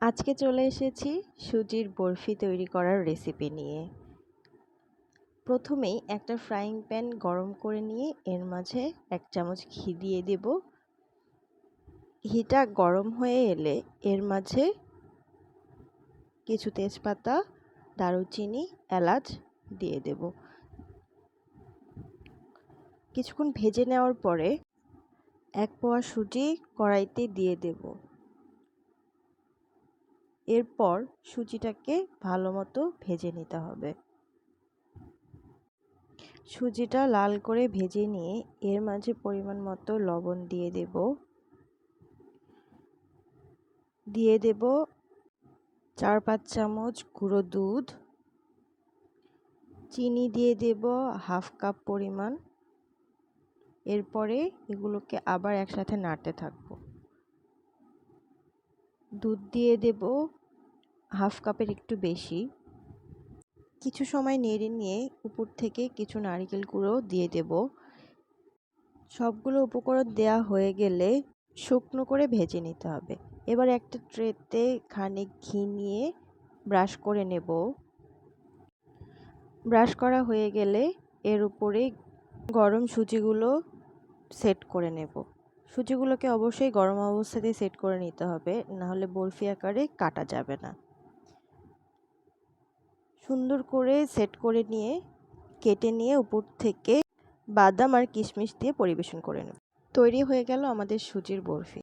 আজকে চলে এসেছি সুজির বরফি তৈরি করার রেসিপি নিয়ে। প্রথমেই একটা ফ্রাইং প্যান গরম করে নিয়ে এর মাঝে 1 চামচ ঘি দিয়ে দেব। ঘিটা গরম হয়ে এলে এর মাঝে কিছু তেজপাতা, দারুচিনি, এলাচ দিয়ে দেব। কিছুক্ষণ ভেজে নেওয়ার পরে 1 পোয়া সুজি কড়াইতে দিয়ে দেব। এরপর সুজিটাকে ভালোমতো ভেজে নিতে হবে। সুজিটা লাল করে ভেজে নিয়ে এর মাঝে পরিমাণ মতো লবণ দিয়ে দেব। দিয়ে দেব 4-5 চামচ গুঁড়ো দুধ। চিনি দিয়ে দেব 1/2 কাপ পরিমাণ। এরপরে এগুলোকে আবার একসাথে নাড়তে থাকবো। দুধ দিয়ে দেব 1/2 কাপের একটু বেশি। কিছু সময় নেড়ে নিয়ে উপর থেকে কিছু নারকেল গুঁড়ো দিয়ে দেব। সবগুলো উপকরণ দেয়া হয়ে গেলে শুকনো করে ভেজে নিতে হবে। এবার একটা ট্রেতে খানিক ঘি নিয়ে ব্রাশ করে নেব। ব্রাশ করা হয়ে গেলে এর উপরে গরম সুজিগুলো সেট করে নেব। সুজিগুলোকে অবশ্যই গরম অবস্থাতেই সেট করে নিতে হবে, নাহলে বরফি আকারে কাটা যাবে না। সুন্দর করে সেট করে নিয়ে কেটে নিয়ে উপর থেকে বাদাম আর কিশমিশ দিয়ে পরিবেশন করে নেব। তৈরি হয়ে গেল আমাদের সুজির বরফি।